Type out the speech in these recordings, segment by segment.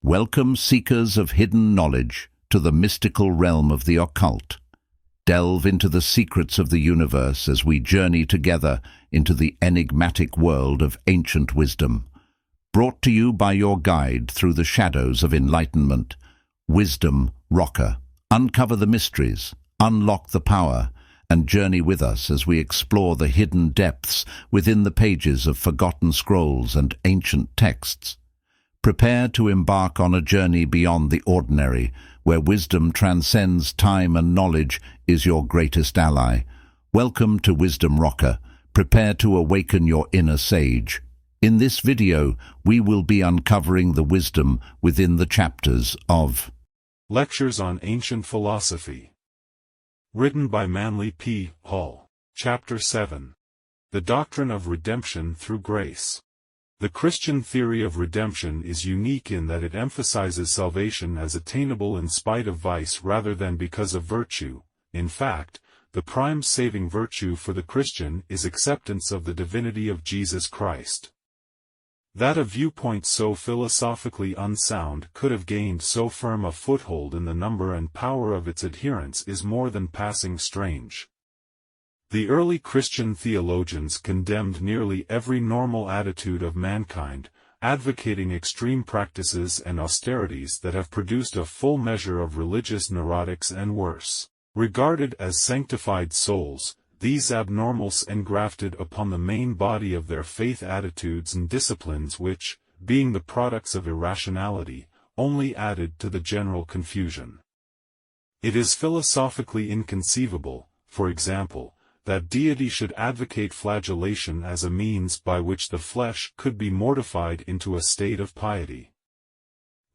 Welcome, seekers of hidden knowledge, to the mystical realm of the occult. Delve into the secrets of the universe as we journey together into the enigmatic world of ancient wisdom. Brought to you by your guide through the shadows of enlightenment, Wisdom Rocker. Uncover the mysteries, unlock the power, and journey with us as we explore the hidden depths within the pages of forgotten scrolls and ancient texts. Prepare to embark on a journey beyond the ordinary, where wisdom transcends time and knowledge is your greatest ally. Welcome to Wisdom Rocker. Prepare to awaken your inner sage. In this video, we will be uncovering the wisdom within the chapters of Lectures on Ancient Philosophy. Written by Manly P. Hall. Chapter 7. The Doctrine of Redemption Through Grace. The Christian theory of redemption is unique in that it emphasizes salvation as attainable in spite of vice rather than because of virtue. In fact, the prime saving virtue for the Christian is acceptance of the divinity of Jesus Christ. That a viewpoint so philosophically unsound could have gained so firm a foothold in the number and power of its adherents is more than passing strange. The early Christian theologians condemned nearly every normal attitude of mankind, advocating extreme practices and austerities that have produced a full measure of religious neurotics and worse. Regarded as sanctified souls, these abnormals engrafted upon the main body of their faith attitudes and disciplines which, being the products of irrationality, only added to the general confusion. It is philosophically inconceivable, for example, that deity should advocate flagellation as a means by which the flesh could be mortified into a state of piety.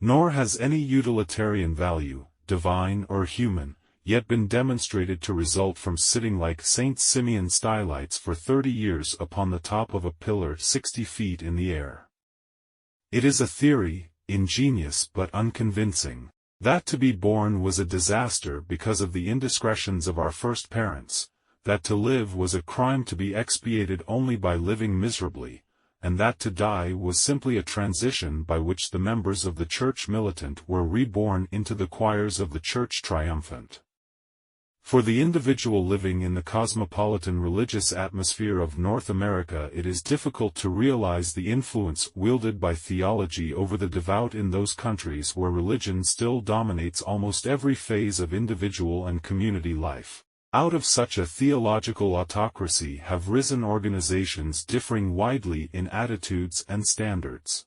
Nor has any utilitarian value, divine or human, yet been demonstrated to result from sitting like Saint Simeon Stylites for 30 years upon the top of a pillar 60 feet in the air. It is a theory, ingenious but unconvincing, that to be born was a disaster because of the indiscretions of our first parents, that to live was a crime to be expiated only by living miserably, and that to die was simply a transition by which the members of the Church militant were reborn into the choirs of the Church triumphant. For the individual living in the cosmopolitan religious atmosphere of North America, it is difficult to realize the influence wielded by theology over the devout in those countries where religion still dominates almost every phase of individual and community life. Out of such a theological autocracy have risen organizations differing widely in attitudes and standards.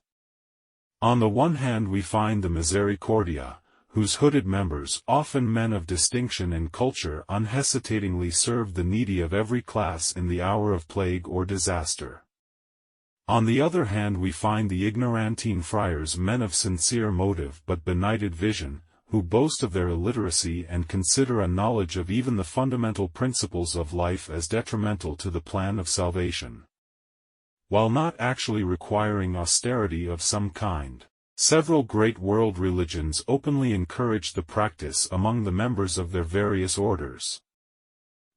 On the one hand we find the Misericordia, whose hooded members, often men of distinction and culture, unhesitatingly serve the needy of every class in the hour of plague or disaster. On the other hand we find the Ignorantine friars, men of sincere motive but benighted vision, who boast of their illiteracy and consider a knowledge of even the fundamental principles of life as detrimental to the plan of salvation. While not actually requiring austerity of some kind, several great world religions openly encourage the practice among the members of their various orders.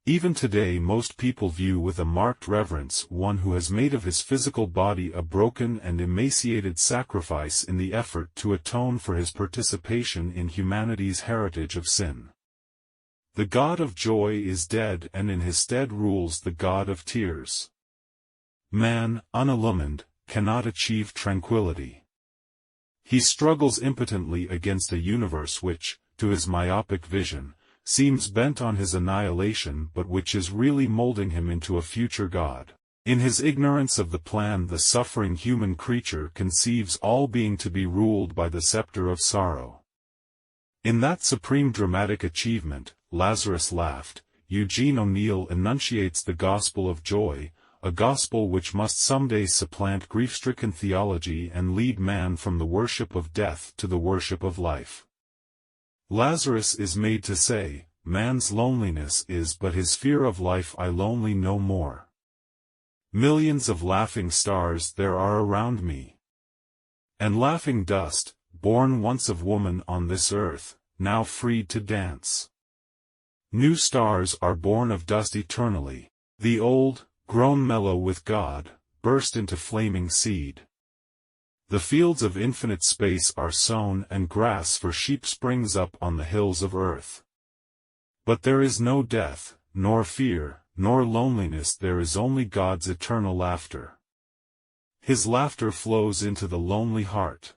Even today most people view with a marked reverence one who has made of his physical body a broken and emaciated sacrifice in the effort to atone for his participation in humanity's heritage of sin. The God of joy is dead, and in his stead rules the God of tears. Man, unillumined, cannot achieve tranquility. He struggles impotently against a universe which, to his myopic vision, seems bent on his annihilation but which is really molding him into a future God. In his ignorance of the plan, the suffering human creature conceives all being to be ruled by the scepter of sorrow. In that supreme dramatic achievement, Lazarus laughed, Eugene O'Neill enunciates the gospel of joy, a gospel which must someday supplant grief-stricken theology and lead man from the worship of death to the worship of life. Lazarus is made to say, man's loneliness is but his fear of life, I lonely no more. Millions of laughing stars there are around me. And laughing dust, born once of woman on this earth, now freed to dance. New stars are born of dust eternally. The old, grown mellow with God, burst into flaming seed. The fields of infinite space are sown and grass for sheep springs up on the hills of earth. But there is no death, nor fear, nor loneliness, there is only God's eternal laughter. His laughter flows into the lonely heart.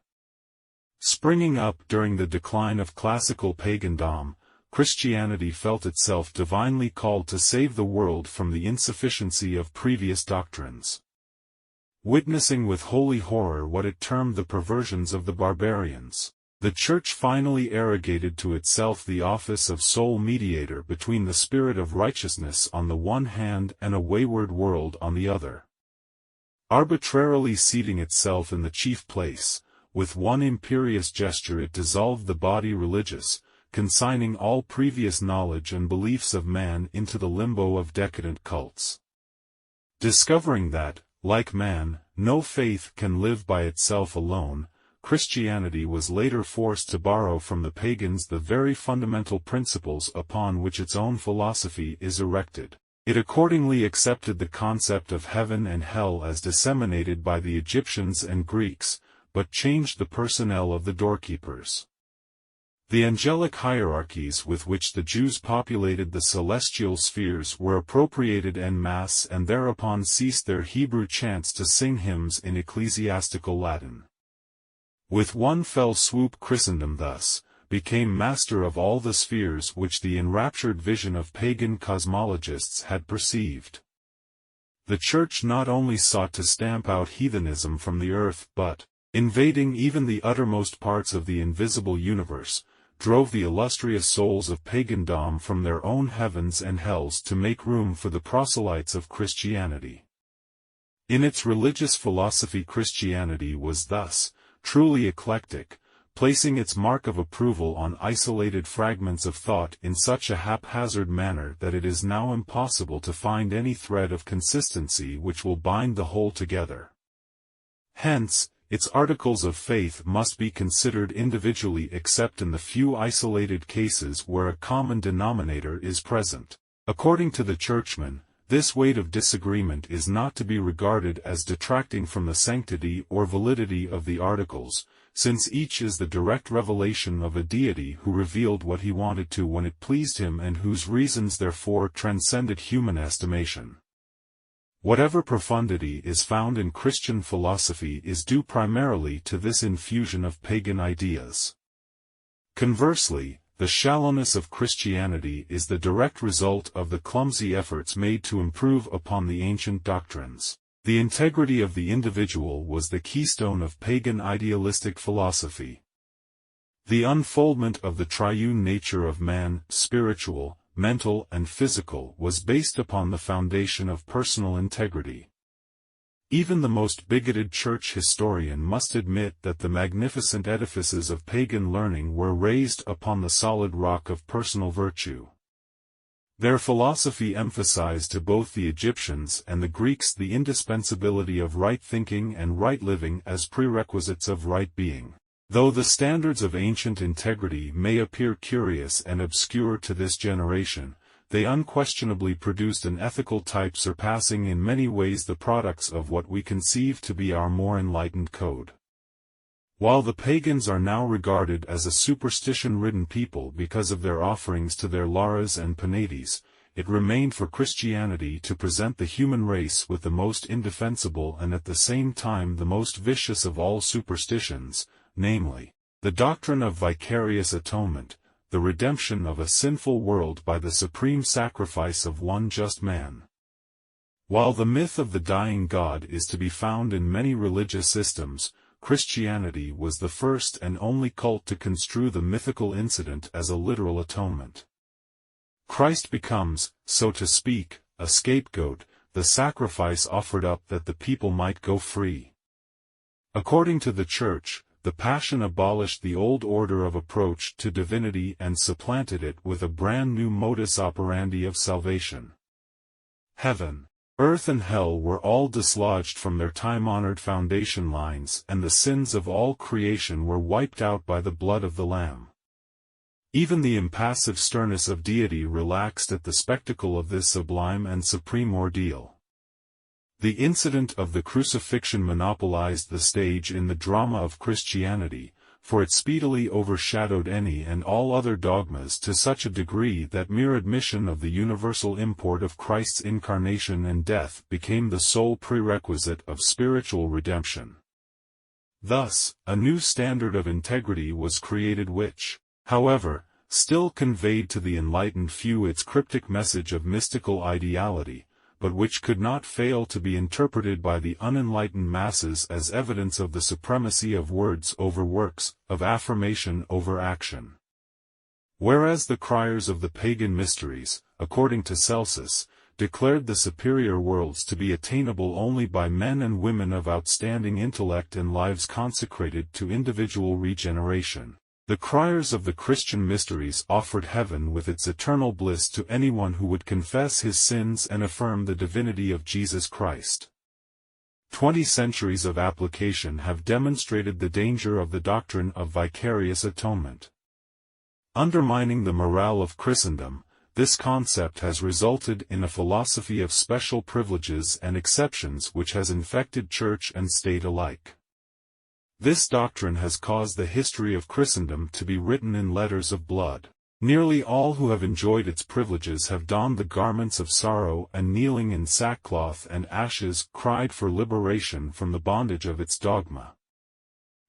Springing up during the decline of classical pagandom, Christianity felt itself divinely called to save the world from the insufficiency of previous doctrines. Witnessing with holy horror what it termed the perversions of the barbarians, the Church finally arrogated to itself the office of sole mediator between the spirit of righteousness on the one hand and a wayward world on the other. Arbitrarily seating itself in the chief place, with one imperious gesture it dissolved the body religious, consigning all previous knowledge and beliefs of man into the limbo of decadent cults. Discovering that, like man, no faith can live by itself alone, Christianity was later forced to borrow from the pagans the very fundamental principles upon which its own philosophy is erected. It accordingly accepted the concept of heaven and hell as disseminated by the Egyptians and Greeks, but changed the personnel of the doorkeepers. The angelic hierarchies with which the Jews populated the celestial spheres were appropriated en masse and thereupon ceased their Hebrew chants to sing hymns in ecclesiastical Latin. With one fell swoop Christendom thus became master of all the spheres which the enraptured vision of pagan cosmologists had perceived. The Church not only sought to stamp out heathenism from the earth but, invading even the uttermost parts of the invisible universe, drove the illustrious souls of pagandom from their own heavens and hells to make room for the proselytes of Christianity. In its religious philosophy Christianity was thus, truly eclectic, placing its mark of approval on isolated fragments of thought in such a haphazard manner that it is now impossible to find any thread of consistency which will bind the whole together. Hence, its articles of faith must be considered individually except in the few isolated cases where a common denominator is present. According to the Churchmen, this weight of disagreement is not to be regarded as detracting from the sanctity or validity of the articles, since each is the direct revelation of a deity who revealed what he wanted to when it pleased him and whose reasons therefore transcended human estimation. Whatever profundity is found in Christian philosophy is due primarily to this infusion of pagan ideas. Conversely, the shallowness of Christianity is the direct result of the clumsy efforts made to improve upon the ancient doctrines. The integrity of the individual was the keystone of pagan idealistic philosophy. The unfoldment of the triune nature of man, spiritual, mental and physical, was based upon the foundation of personal integrity. Even the most bigoted church historian must admit that the magnificent edifices of pagan learning were raised upon the solid rock of personal virtue. Their philosophy emphasized to both the Egyptians and the Greeks the indispensability of right thinking and right living as prerequisites of right being. Though the standards of ancient integrity may appear curious and obscure to this generation, they unquestionably produced an ethical type surpassing in many ways the products of what we conceive to be our more enlightened code. While the pagans are now regarded as a superstition-ridden people because of their offerings to their Laras and Penates, it remained for Christianity to present the human race with the most indefensible and at the same time the most vicious of all superstitions, namely, the doctrine of vicarious atonement, the redemption of a sinful world by the supreme sacrifice of one just man. While the myth of the dying God is to be found in many religious systems, Christianity was the first and only cult to construe the mythical incident as a literal atonement. Christ becomes, so to speak, a scapegoat, the sacrifice offered up that the people might go free. According to the Church, the Passion abolished the old order of approach to divinity and supplanted it with a brand new modus operandi of salvation. Heaven, earth and hell were all dislodged from their time-honored foundation lines and the sins of all creation were wiped out by the blood of the Lamb. Even the impassive sternness of deity relaxed at the spectacle of this sublime and supreme ordeal. The incident of the crucifixion monopolized the stage in the drama of Christianity, for it speedily overshadowed any and all other dogmas to such a degree that mere admission of the universal import of Christ's incarnation and death became the sole prerequisite of spiritual redemption. Thus, a new standard of integrity was created which, however, still conveyed to the enlightened few its cryptic message of mystical ideality, but which could not fail to be interpreted by the unenlightened masses as evidence of the supremacy of words over works, of affirmation over action. Whereas the criers of the pagan mysteries, according to Celsus, declared the superior worlds to be attainable only by men and women of outstanding intellect and lives consecrated to individual regeneration, the criers of the Christian mysteries offered heaven with its eternal bliss to anyone who would confess his sins and affirm the divinity of Jesus Christ. 20 centuries of application have demonstrated the danger of the doctrine of vicarious atonement. Undermining the morale of Christendom, this concept has resulted in a philosophy of special privileges and exceptions which has infected church and state alike. This doctrine has caused the history of Christendom to be written in letters of blood. Nearly all who have enjoyed its privileges have donned the garments of sorrow and kneeling in sackcloth and ashes cried for liberation from the bondage of its dogma.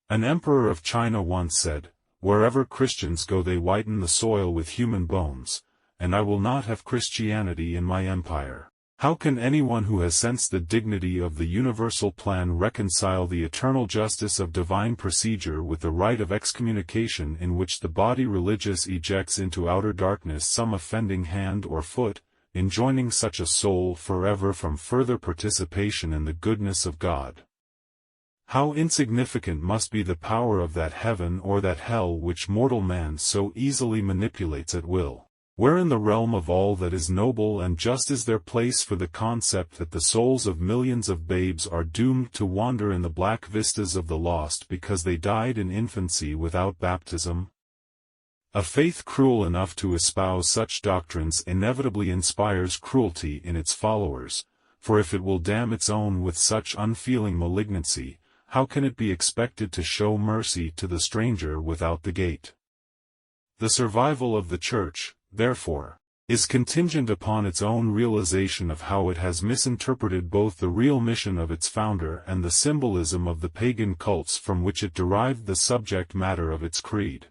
An emperor of China once said, "Wherever Christians go they whiten the soil with human bones, and I will not have Christianity in my empire." How can anyone who has sensed the dignity of the universal plan reconcile the eternal justice of divine procedure with the right of excommunication in which the body religious ejects into outer darkness some offending hand or foot, enjoining such a soul forever from further participation in the goodness of God? How insignificant must be the power of that heaven or that hell which mortal man so easily manipulates at will? Where in the realm of all that is noble and just is there place for the concept that the souls of millions of babes are doomed to wander in the black vistas of the lost because they died in infancy without baptism? A faith cruel enough to espouse such doctrines inevitably inspires cruelty in its followers, for if it will damn its own with such unfeeling malignancy, how can it be expected to show mercy to the stranger without the gate? The survival of the Church, therefore, is contingent upon its own realization of how it has misinterpreted both the real mission of its founder and the symbolism of the pagan cults from which it derived the subject matter of its creed.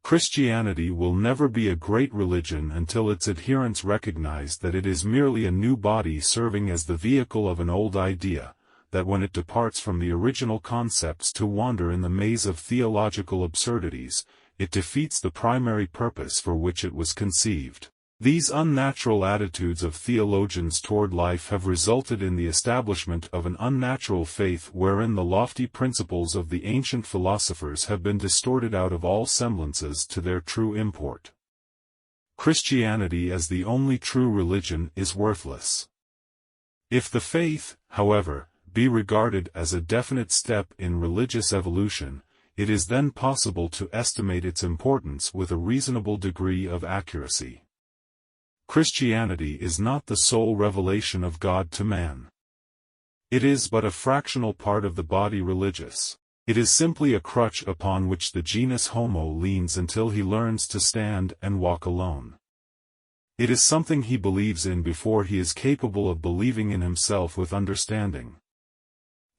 Christianity will never be a great religion until its adherents recognize that it is merely a new body serving as the vehicle of an old idea, that when it departs from the original concepts to wander in the maze of theological absurdities, it defeats the primary purpose for which it was conceived. These unnatural attitudes of theologians toward life have resulted in the establishment of an unnatural faith wherein the lofty principles of the ancient philosophers have been distorted out of all semblances to their true import. Christianity as the only true religion is worthless. If the faith, however, be regarded as a definite step in religious evolution, it is then possible to estimate its importance with a reasonable degree of accuracy. Christianity is not the sole revelation of God to man. It is but a fractional part of the body religious. It is simply a crutch upon which the genus Homo leans until he learns to stand and walk alone. It is something he believes in before he is capable of believing in himself with understanding.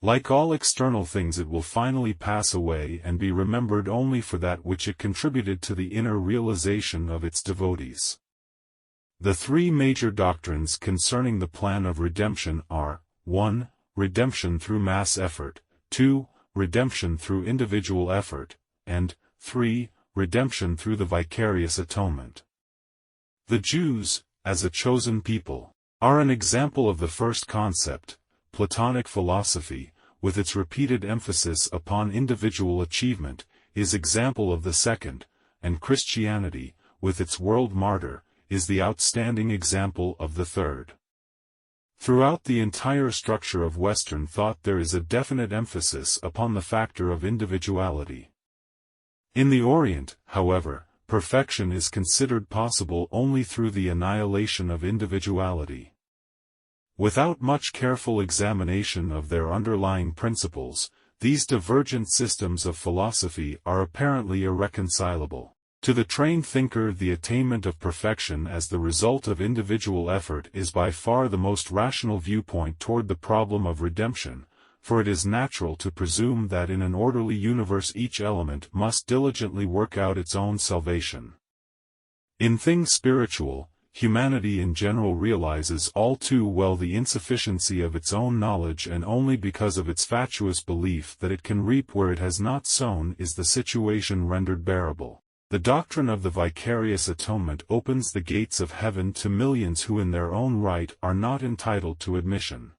Like all external things, it will finally pass away and be remembered only for that which it contributed to the inner realization of its devotees. The three major doctrines concerning the plan of redemption are, 1. Redemption through mass effort, 2. Redemption through individual effort, and 3. Redemption through the vicarious atonement. The Jews, as a chosen people, are an example of the first concept. Platonic philosophy, with its repeated emphasis upon individual achievement, is example of the second, and Christianity, with its world martyr, is the outstanding example of the third. Throughout the entire structure of Western thought there is a definite emphasis upon the factor of individuality. In the Orient, however, perfection is considered possible only through the annihilation of individuality. Without much careful examination of their underlying principles, these divergent systems of philosophy are apparently irreconcilable. To the trained thinker, the attainment of perfection as the result of individual effort is by far the most rational viewpoint toward the problem of redemption, for it is natural to presume that in an orderly universe each element must diligently work out its own salvation. In things spiritual, humanity in general realizes all too well the insufficiency of its own knowledge, and only because of its fatuous belief that it can reap where it has not sown is the situation rendered bearable. The doctrine of the vicarious atonement opens the gates of heaven to millions who in their own right are not entitled to admission.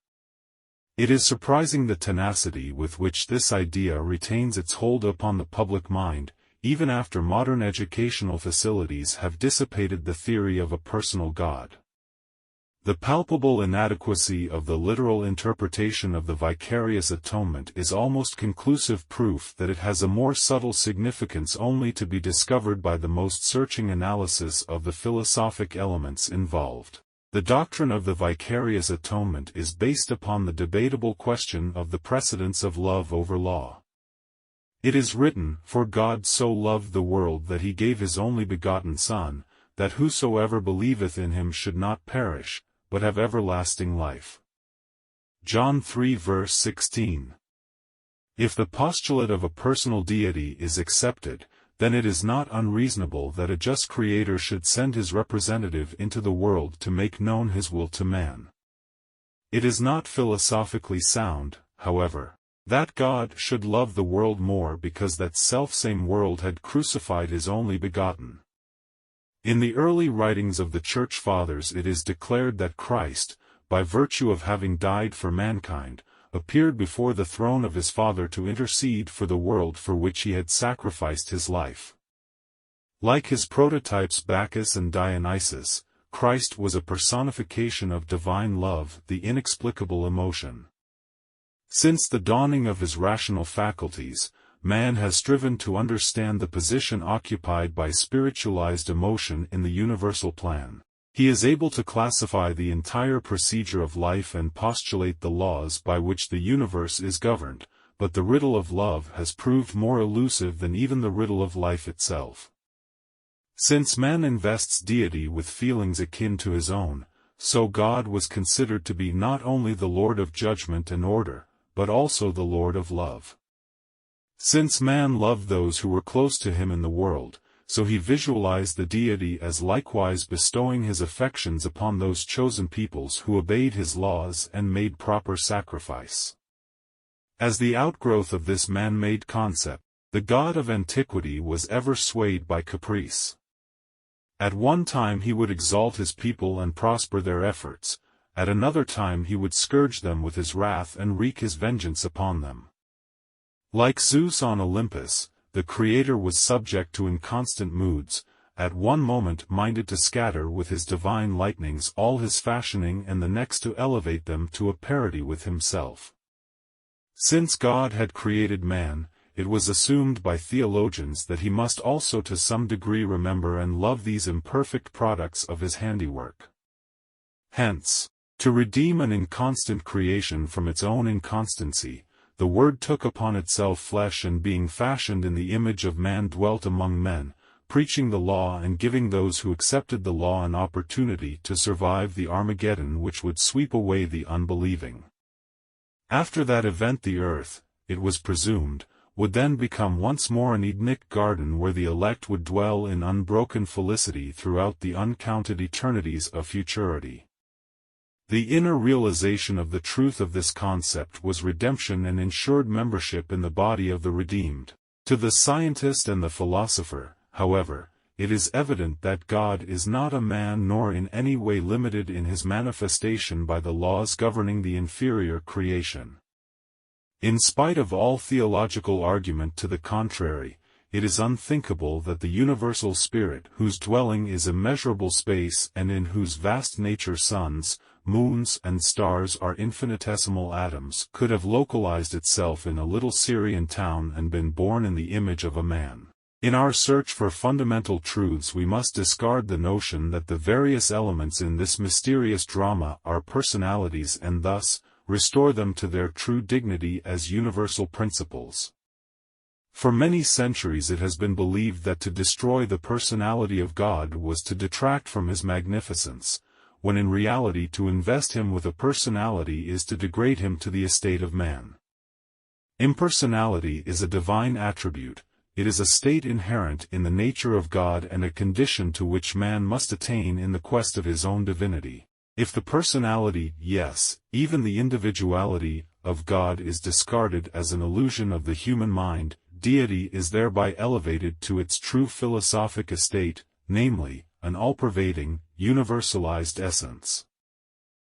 It is surprising the tenacity with which this idea retains its hold upon the public mind, even after modern educational facilities have dissipated the theory of a personal God. The palpable inadequacy of the literal interpretation of the vicarious atonement is almost conclusive proof that it has a more subtle significance only to be discovered by the most searching analysis of the philosophic elements involved. The doctrine of the vicarious atonement is based upon the debatable question of the precedence of love over law. It is written, "For God so loved the world that he gave his only begotten Son, that whosoever believeth in him should not perish, but have everlasting life." John 3 verse 16. If the postulate of a personal deity is accepted, then it is not unreasonable that a just Creator should send his representative into the world to make known his will to man. It is not philosophically sound, however, that God should love the world more because that selfsame world had crucified his only begotten. In the early writings of the Church Fathers it is declared that Christ, by virtue of having died for mankind, appeared before the throne of his Father to intercede for the world for which he had sacrificed his life. Like his prototypes Bacchus and Dionysus, Christ was a personification of divine love, the inexplicable emotion. Since the dawning of his rational faculties, man has striven to understand the position occupied by spiritualized emotion in the universal plan. He is able to classify the entire procedure of life and postulate the laws by which the universe is governed, but the riddle of love has proved more elusive than even the riddle of life itself. Since man invests deity with feelings akin to his own, so God was considered to be not only the Lord of judgment and order, but also the Lord of love. Since man loved those who were close to him in the world, so he visualized the deity as likewise bestowing his affections upon those chosen peoples who obeyed his laws and made proper sacrifice. As the outgrowth of this man-made concept, the God of antiquity was ever swayed by caprice. At one time he would exalt his people and prosper their efforts, at another time he would scourge them with his wrath and wreak his vengeance upon them. Like Zeus on Olympus, the Creator was subject to inconstant moods, at one moment minded to scatter with his divine lightnings all his fashioning and the next to elevate them to a parity with himself. Since God had created man, it was assumed by theologians that he must also to some degree remember and love these imperfect products of his handiwork. Hence, to redeem an inconstant creation from its own inconstancy, the Word took upon itself flesh and being fashioned in the image of man dwelt among men, preaching the law and giving those who accepted the law an opportunity to survive the Armageddon which would sweep away the unbelieving. After that event the earth, it was presumed, would then become once more an Edenic garden where the elect would dwell in unbroken felicity throughout the uncounted eternities of futurity. The inner realization of the truth of this concept was redemption and ensured membership in the body of the redeemed. To the scientist and the philosopher, however, it is evident that God is not a man nor in any way limited in his manifestation by the laws governing the inferior creation. In spite of all theological argument to the contrary, it is unthinkable that the universal spirit whose dwelling is immeasurable space and in whose vast nature suns, moons and stars are infinitesimal atoms could have localized itself in a little Syrian town and been born in the image of a man. In our search for fundamental truths we must discard the notion that the various elements in this mysterious drama are personalities and thus, restore them to their true dignity as universal principles. For many centuries it has been believed that to destroy the personality of God was to detract from his magnificence, when in reality to invest him with a personality is to degrade him to the estate of man. Impersonality is a divine attribute. It is a state inherent in the nature of God and a condition to which man must attain in the quest of his own divinity. If the personality, yes, even the individuality, of God is discarded as an illusion of the human mind, deity is thereby elevated to its true philosophic estate, namely, an all-pervading, universalized essence.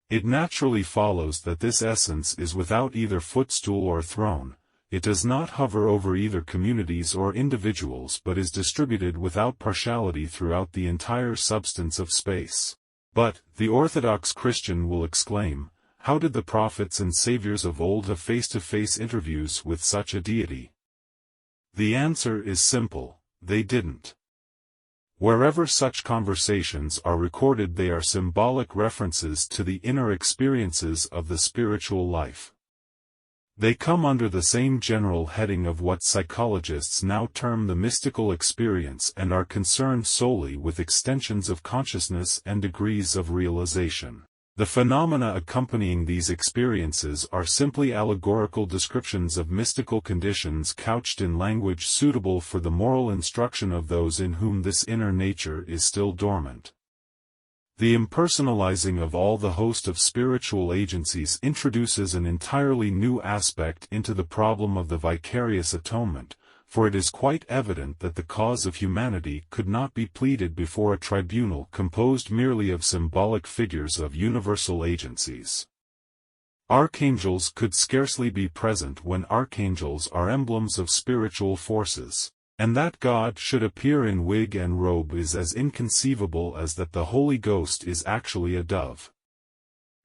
It naturally follows that this essence is without either footstool or throne. It does not hover over either communities or individuals but is distributed without partiality throughout the entire substance of space. But, the Orthodox Christian will exclaim, how did the prophets and saviors of old have face-to-face interviews with such a deity? The answer is simple, they didn't. Wherever such conversations are recorded they are symbolic references to the inner experiences of the spiritual life. They come under the same general heading of what psychologists now term the mystical experience and are concerned solely with extensions of consciousness and degrees of realization. The phenomena accompanying these experiences are simply allegorical descriptions of mystical conditions couched in language suitable for the moral instruction of those in whom this inner nature is still dormant. The impersonalizing of all the host of spiritual agencies introduces an entirely new aspect into the problem of the vicarious atonement, for it is quite evident that the cause of humanity could not be pleaded before a tribunal composed merely of symbolic figures of universal agencies. Archangels could scarcely be present when archangels are emblems of spiritual forces. And that God should appear in wig and robe is as inconceivable as that the Holy Ghost is actually a dove.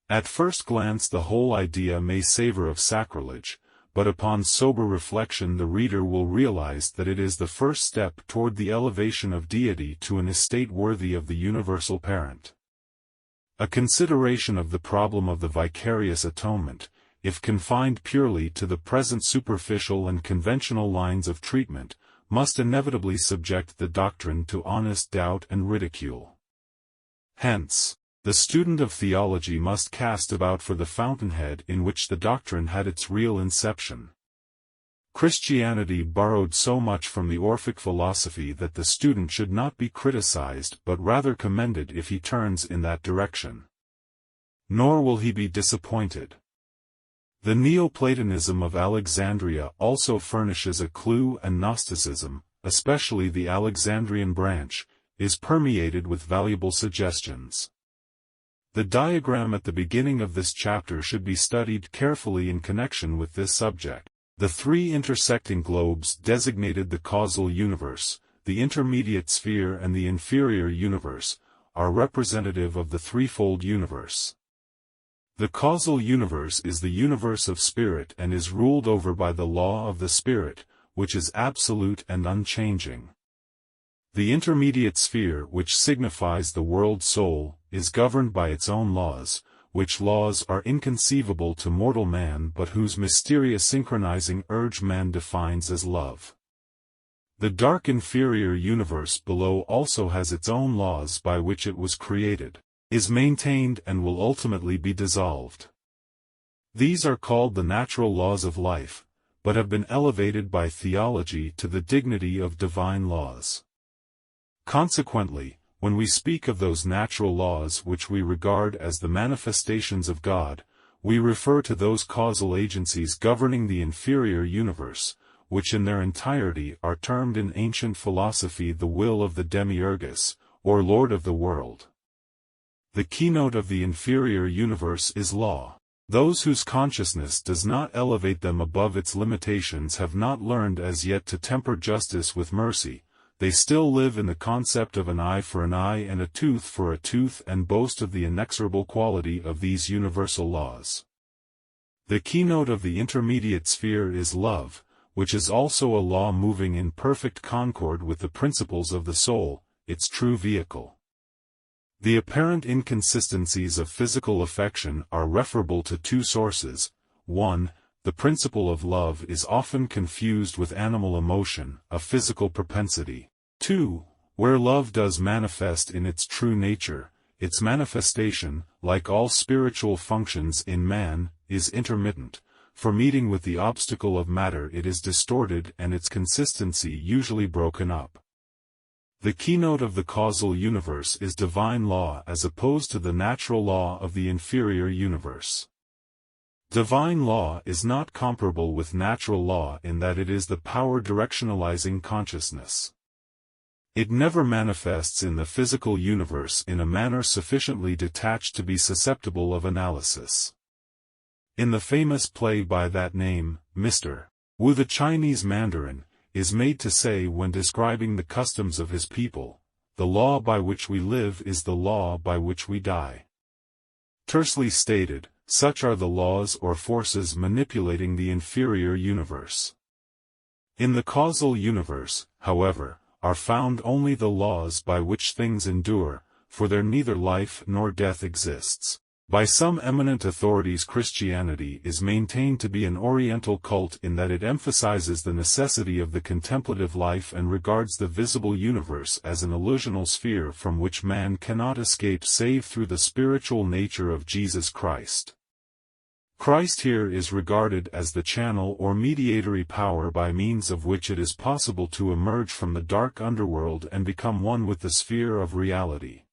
At first glance the whole idea may savor of sacrilege, but upon sober reflection the reader will realize that it is the first step toward the elevation of deity to an estate worthy of the universal parent. A consideration of the problem of the vicarious atonement, if confined purely to the present superficial and conventional lines of treatment, must inevitably subject the doctrine to honest doubt and ridicule. Hence, the student of theology must cast about for the fountainhead in which the doctrine had its real inception. Christianity borrowed so much from the Orphic philosophy that the student should not be criticized but rather commended if he turns in that direction. Nor will he be disappointed. The Neoplatonism of Alexandria also furnishes a clue, and Gnosticism, especially the Alexandrian branch, is permeated with valuable suggestions. The diagram at the beginning of this chapter should be studied carefully in connection with this subject. The three intersecting globes designated the causal universe, the intermediate sphere and the inferior universe, are representative of the threefold universe. The causal universe is the universe of spirit and is ruled over by the law of the spirit, which is absolute and unchanging. The intermediate sphere, which signifies the world soul, is governed by its own laws, which laws are inconceivable to mortal man but whose mysterious synchronizing urge man defines as love. The dark inferior universe below also has its own laws by which it was created, is maintained and will ultimately be dissolved. These are called the natural laws of life, but have been elevated by theology to the dignity of divine laws. Consequently, when we speak of those natural laws which we regard as the manifestations of God, we refer to those causal agencies governing the inferior universe, which in their entirety are termed in ancient philosophy the will of the demiurgus, or Lord of the world. The keynote of the inferior universe is law. Those whose consciousness does not elevate them above its limitations have not learned as yet to temper justice with mercy. They still live in the concept of an eye for an eye and a tooth for a tooth and boast of the inexorable quality of these universal laws. The keynote of the intermediate sphere is love, which is also a law moving in perfect concord with the principles of the soul, its true vehicle. The apparent inconsistencies of physical affection are referable to two sources. 1. The principle of love is often confused with animal emotion, a physical propensity. 2. Where love does manifest in its true nature, its manifestation, like all spiritual functions in man, is intermittent, for meeting with the obstacle of matter it is distorted and its consistency usually broken up. The keynote of the causal universe is divine law as opposed to the natural law of the inferior universe. Divine law is not comparable with natural law in that it is the power directionalizing consciousness. It never manifests in the physical universe in a manner sufficiently detached to be susceptible of analysis. In the famous play by that name, Mr. Wu, the Chinese Mandarin, is made to say when describing the customs of his people, "The law by which we live is the law by which we die." Tersely stated, such are the laws or forces manipulating the inferior universe. In the causal universe, however, are found only the laws by which things endure, for there neither life nor death exists. By some eminent authorities Christianity is maintained to be an Oriental cult in that it emphasizes the necessity of the contemplative life and regards the visible universe as an illusional sphere from which man cannot escape save through the spiritual nature of Jesus Christ. Christ here is regarded as the channel or mediatory power by means of which it is possible to emerge from the dark underworld and become one with the sphere of reality.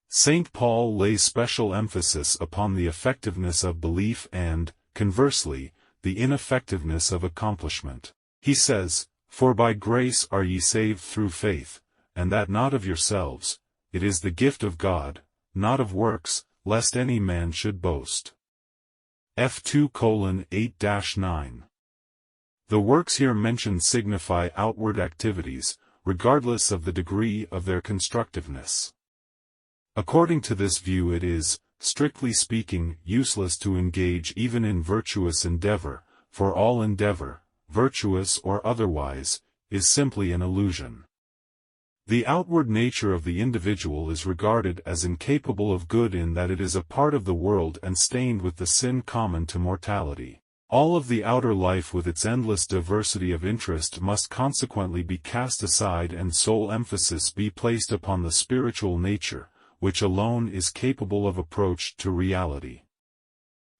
St. Paul lays special emphasis upon the effectiveness of belief and, conversely, the ineffectiveness of accomplishment. He says, "For by grace are ye saved through faith, and that not of yourselves, it is the gift of God, not of works, lest any man should boast." F2:8-9. The works here mentioned signify outward activities, regardless of the degree of their constructiveness. According to this view it is, strictly speaking, useless to engage even in virtuous endeavor, for all endeavor, virtuous or otherwise, is simply an illusion. The outward nature of the individual is regarded as incapable of good in that it is a part of the world and stained with the sin common to mortality. All of the outer life with its endless diversity of interest must consequently be cast aside and sole emphasis be placed upon the spiritual nature, which alone is capable of approach to reality.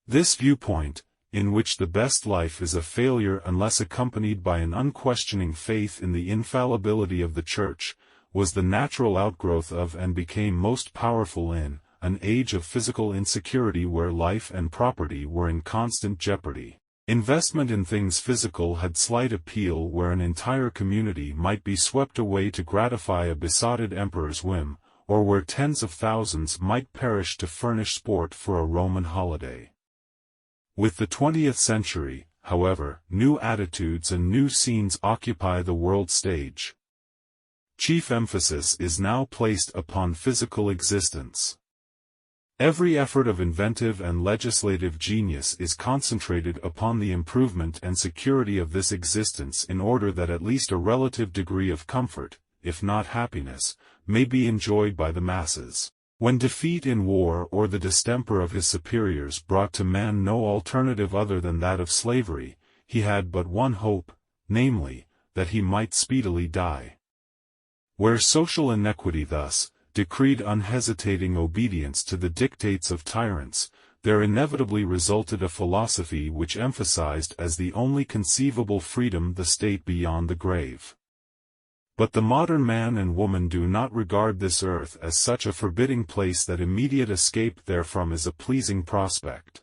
This viewpoint, in which the best life is a failure unless accompanied by an unquestioning faith in the infallibility of the Church, was the natural outgrowth of and became most powerful in an age of physical insecurity where life and property were in constant jeopardy. Investment in things physical had slight appeal where an entire community might be swept away to gratify a besotted emperor's whim, or where tens of thousands might perish to furnish sport for a Roman holiday. With the 20th century, however, new attitudes and new scenes occupy the world stage. Chief emphasis is now placed upon physical existence. Every effort of inventive and legislative genius is concentrated upon the improvement and security of this existence in order that at least a relative degree of comfort, if not happiness, may be enjoyed by the masses. When defeat in war or the distemper of his superiors brought to man no alternative other than that of slavery, he had but one hope, namely, that he might speedily die. Where social inequity thus decreed unhesitating obedience to the dictates of tyrants, there inevitably resulted a philosophy which emphasized as the only conceivable freedom the state beyond the grave. But the modern man and woman do not regard this earth as such a forbidding place that immediate escape therefrom is a pleasing prospect.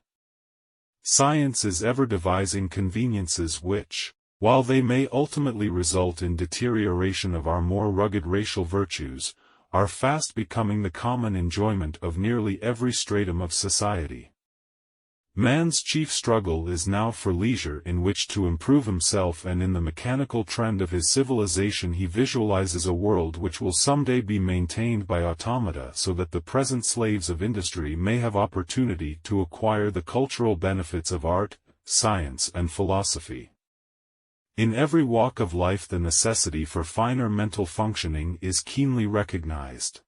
Science is ever devising conveniences which, while they may ultimately result in deterioration of our more rugged racial virtues, are fast becoming the common enjoyment of nearly every stratum of society. Man's chief struggle is now for leisure in which to improve himself, and in the mechanical trend of his civilization he visualizes a world which will someday be maintained by automata so that the present slaves of industry may have opportunity to acquire the cultural benefits of art, science and philosophy. In every walk of life the necessity for finer mental functioning is keenly recognized.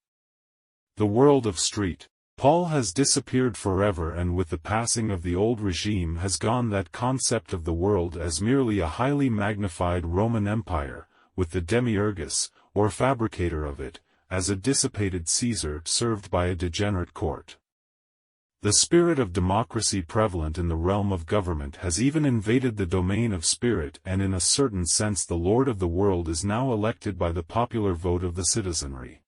The world of street Paul has disappeared forever, and with the passing of the old regime has gone that concept of the world as merely a highly magnified Roman Empire, with the demiurgus, or fabricator of it, as a dissipated Caesar served by a degenerate court. The spirit of democracy prevalent in the realm of government has even invaded the domain of spirit, and in a certain sense the Lord of the world is now elected by the popular vote of the citizenry.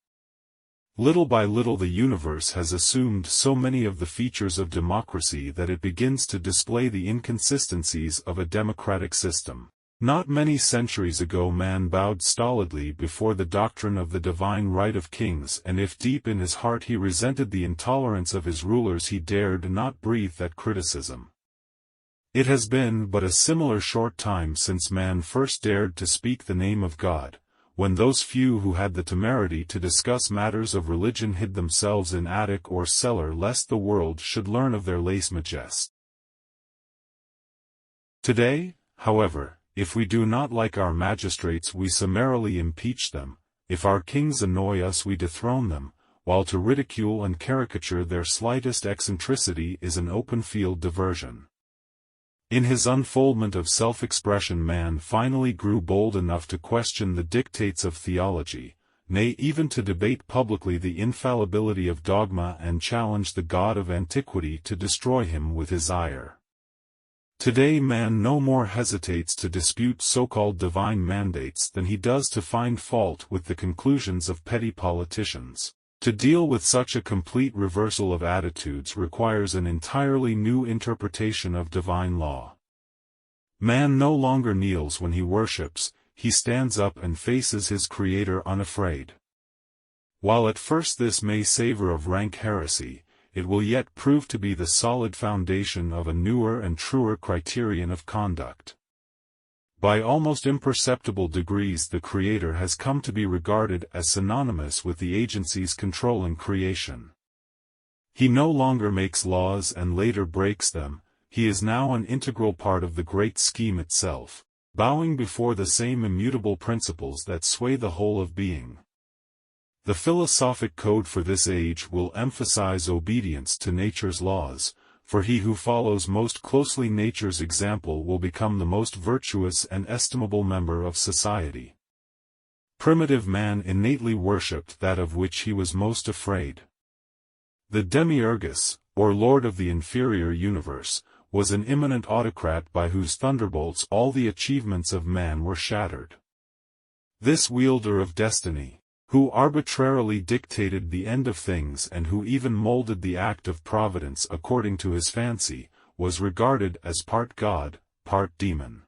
Little by little the universe has assumed so many of the features of democracy that it begins to display the inconsistencies of a democratic system. Not many centuries ago man bowed stolidly before the doctrine of the divine right of kings, and if deep in his heart he resented the intolerance of his rulers he dared not breathe that criticism. It has been but a similar short time since man first dared to speak the name of God, when those few who had the temerity to discuss matters of religion hid themselves in attic or cellar lest the world should learn of their lèse-majesté. Today, however, if we do not like our magistrates we summarily impeach them, if our kings annoy us we dethrone them, while to ridicule and caricature their slightest eccentricity is an open-field diversion. In his unfoldment of self-expression man finally grew bold enough to question the dictates of theology, nay even to debate publicly the infallibility of dogma and challenge the God of antiquity to destroy him with his ire. Today man no more hesitates to dispute so-called divine mandates than he does to find fault with the conclusions of petty politicians. To deal with such a complete reversal of attitudes requires an entirely new interpretation of divine law. Man no longer kneels when he worships, he stands up and faces his Creator unafraid. While at first this may savor of rank heresy, it will yet prove to be the solid foundation of a newer and truer criterion of conduct. By almost imperceptible degrees the Creator has come to be regarded as synonymous with the agencies controlling creation. He no longer makes laws and later breaks them, he is now an integral part of the great scheme itself, bowing before the same immutable principles that sway the whole of being. The philosophic code for this age will emphasize obedience to nature's laws, for he who follows most closely nature's example will become the most virtuous and estimable member of society. Primitive man innately worshipped that of which he was most afraid. The demiurgus, or lord of the inferior universe, was an immanent autocrat by whose thunderbolts all the achievements of man were shattered. This wielder of destiny, who arbitrarily dictated the end of things and who even molded the act of providence according to his fancy, was regarded as part God, part demon.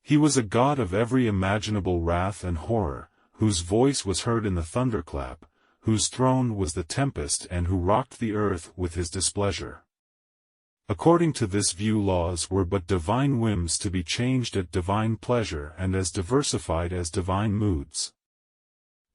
He was a god of every imaginable wrath and horror, whose voice was heard in the thunderclap, whose throne was the tempest and who rocked the earth with his displeasure. According to this view laws were but divine whims to be changed at divine pleasure and as diversified as divine moods.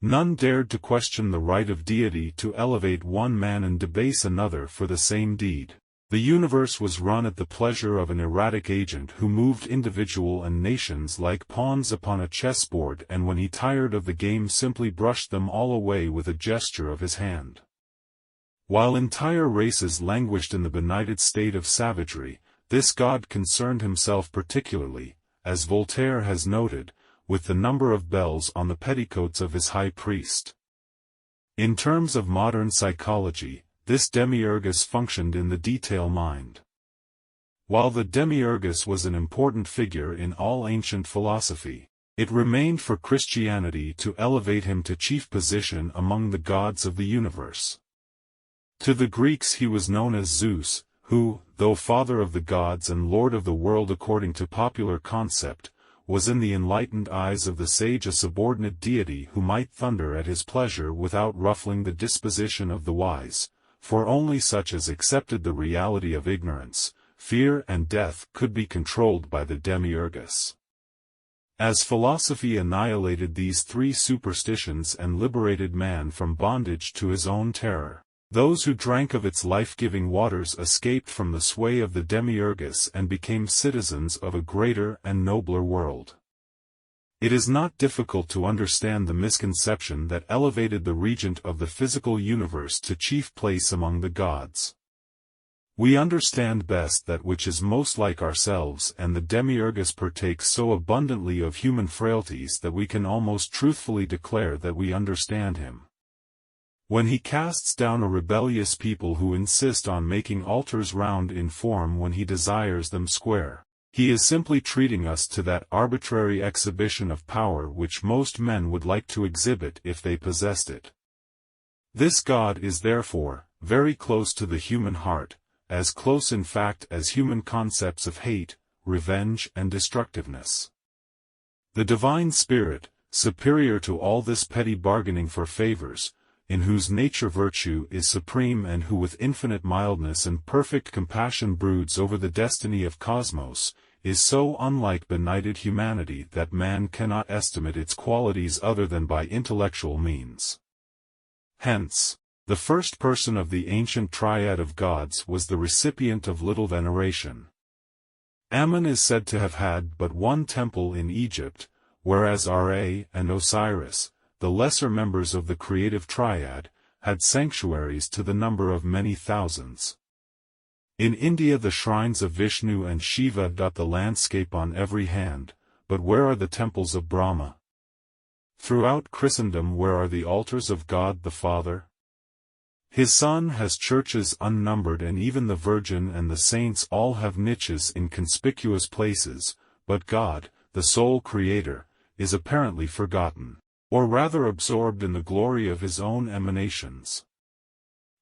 None dared to question the right of deity to elevate one man and debase another for the same deed. The universe was run at the pleasure of an erratic agent who moved individual and nations like pawns upon a chessboard, and when he tired of the game simply brushed them all away with a gesture of his hand. While entire races languished in the benighted state of savagery, this god concerned himself particularly, as Voltaire has noted, with the number of bells on the petticoats of his high priest. In terms of modern psychology, this demiurgus functioned in the detail mind. While the demiurgus was an important figure in all ancient philosophy, it remained for Christianity to elevate him to chief position among the gods of the universe. To the Greeks he was known as Zeus, who, though father of the gods and lord of the world according to popular concept, was in the enlightened eyes of the sage a subordinate deity who might thunder at his pleasure without ruffling the disposition of the wise, for only such as accepted the reality of ignorance, fear and death could be controlled by the demiurgus. As philosophy annihilated these three superstitions and liberated man from bondage to his own terror, Those who drank of its life-giving waters escaped from the sway of the demiurgus and became citizens of a greater and nobler world. It is not difficult to understand the misconception that elevated the regent of the physical universe to chief place among the gods. We understand best that which is most like ourselves, and the demiurgus partakes so abundantly of human frailties that we can almost truthfully declare that we understand him. When he casts down a rebellious people who insist on making altars round in form when he desires them square, he is simply treating us to that arbitrary exhibition of power which most men would like to exhibit if they possessed it. This God is therefore very close to the human heart, as close in fact as human concepts of hate, revenge and destructiveness. The divine spirit, superior to all this petty bargaining for favors, in whose nature virtue is supreme and who with infinite mildness and perfect compassion broods over the destiny of cosmos, is so unlike benighted humanity that man cannot estimate its qualities other than by intellectual means. Hence, the first person of the ancient triad of gods was the recipient of little veneration. Ammon is said to have had but one temple in Egypt, whereas Ra and Osiris, the lesser members of the creative triad, had sanctuaries to the number of many thousands. In India the shrines of Vishnu and Shiva dot the landscape on every hand, but where are the temples of Brahma? Throughout Christendom where are the altars of God the Father? His Son has churches unnumbered, and even the Virgin and the saints all have niches in conspicuous places, but God, the sole Creator, is apparently forgotten, or rather absorbed in the glory of his own emanations.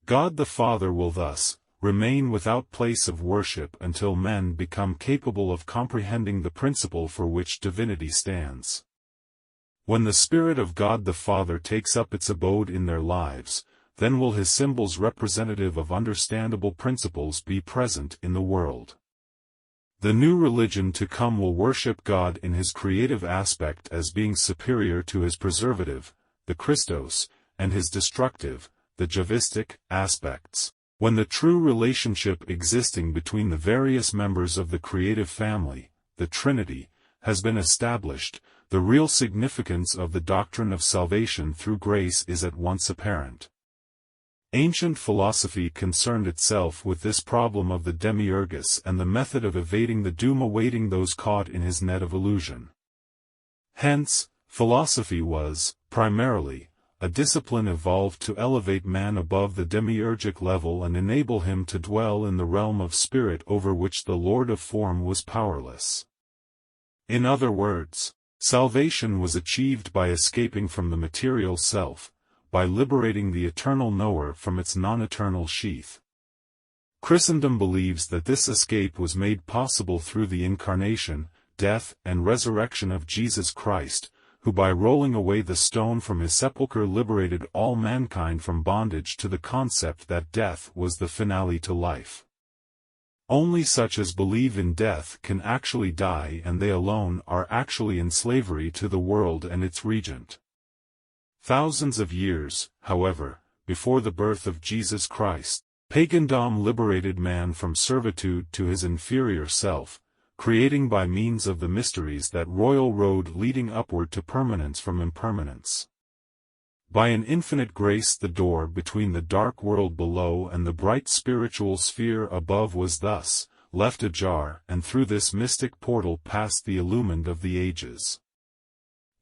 God the Father will thus remain without place of worship until men become capable of comprehending the principle for which divinity stands. When the Spirit of God the Father takes up its abode in their lives, then will his symbols representative of understandable principles be present in the world. The new religion to come will worship God in his creative aspect as being superior to his preservative, the Christos, and his destructive, the Javistic, aspects. When the true relationship existing between the various members of the creative family, the Trinity, has been established, the real significance of the doctrine of salvation through grace is at once apparent. Ancient philosophy concerned itself with this problem of the demiurgus and the method of evading the doom awaiting those caught in his net of illusion. Hence, philosophy was, primarily, a discipline evolved to elevate man above the demiurgic level and enable him to dwell in the realm of spirit over which the Lord of form was powerless. In other words, salvation was achieved by escaping from the material self, by liberating the eternal knower from its non-eternal sheath. Christendom believes that this escape was made possible through the incarnation, death and resurrection of Jesus Christ, who by rolling away the stone from his sepulchre liberated all mankind from bondage to the concept that death was the finale to life. Only such as believe in death can actually die, and they alone are actually in slavery to the world and its regent. Thousands of years, however, before the birth of Jesus Christ, pagandom liberated man from servitude to his inferior self, creating by means of the mysteries that royal road leading upward to permanence from impermanence. By an infinite grace the door between the dark world below and the bright spiritual sphere above was thus left ajar, and through this mystic portal passed the illumined of the ages.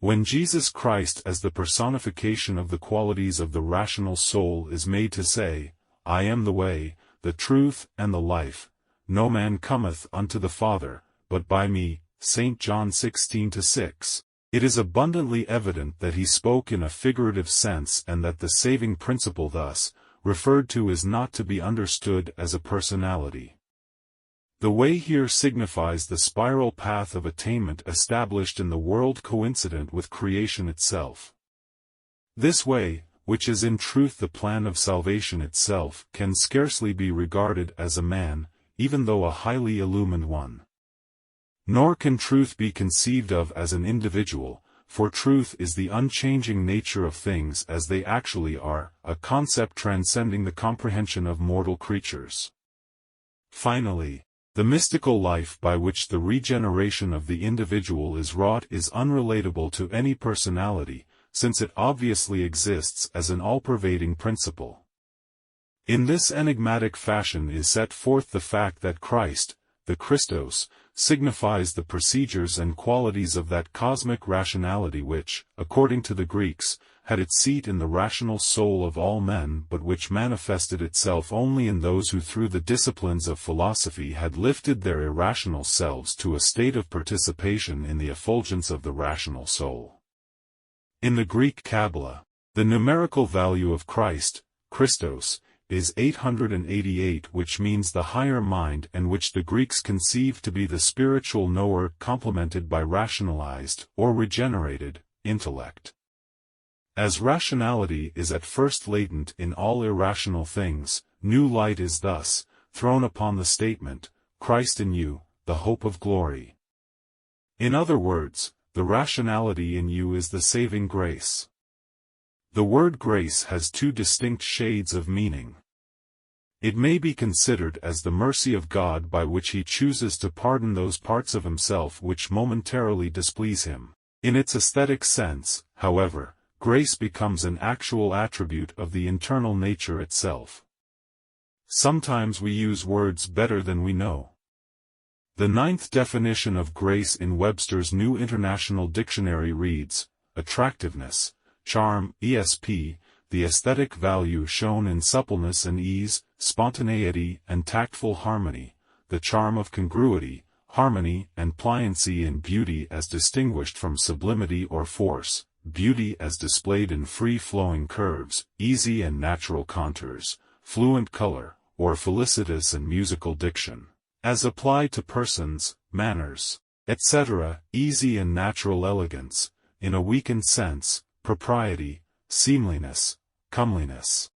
When Jesus Christ as the personification of the qualities of the rational soul is made to say, "I am the way, the truth and the life, no man cometh unto the Father, but by me," St. John 16:6, it is abundantly evident that he spoke in a figurative sense and that the saving principle thus referred to is not to be understood as a personality. The way here signifies the spiral path of attainment established in the world coincident with creation itself. This way, which is in truth the plan of salvation itself, can scarcely be regarded as a man, even though a highly illumined one. Nor can truth be conceived of as an individual, for truth is the unchanging nature of things as they actually are, a concept transcending the comprehension of mortal creatures. Finally, the mystical life by which the regeneration of the individual is wrought is unrelatable to any personality, since it obviously exists as an all-pervading principle. In this enigmatic fashion is set forth the fact that Christ, the Christos, signifies the procedures and qualities of that cosmic rationality which, according to the Greeks, had its seat in the rational soul of all men but which manifested itself only in those who through the disciplines of philosophy had lifted their irrational selves to a state of participation in the effulgence of the rational soul. In the Greek Kabbalah, the numerical value of Christ, Christos, is 888, which means the higher mind, and which the Greeks conceive to be the spiritual knower complemented by rationalized, or regenerated, intellect. As rationality is at first latent in all irrational things, new light is thus thrown upon the statement, Christ in you, the hope of glory. In other words, the rationality in you is the saving grace. The word grace has two distinct shades of meaning. It may be considered as the mercy of God by which he chooses to pardon those parts of himself which momentarily displease him. In its aesthetic sense, however, grace becomes an actual attribute of the internal nature itself. Sometimes we use words better than we know. The 9th definition of grace in Webster's New International Dictionary reads, attractiveness, charm, ESP, the aesthetic value shown in suppleness and ease, spontaneity and tactful harmony, the charm of congruity, harmony and pliancy in beauty as distinguished from sublimity or force, beauty as displayed in free-flowing curves, easy and natural contours, fluent color, or felicitous and musical diction, as applied to persons, manners, etc., easy and natural elegance, in a weakened sense, propriety, seemliness, comeliness.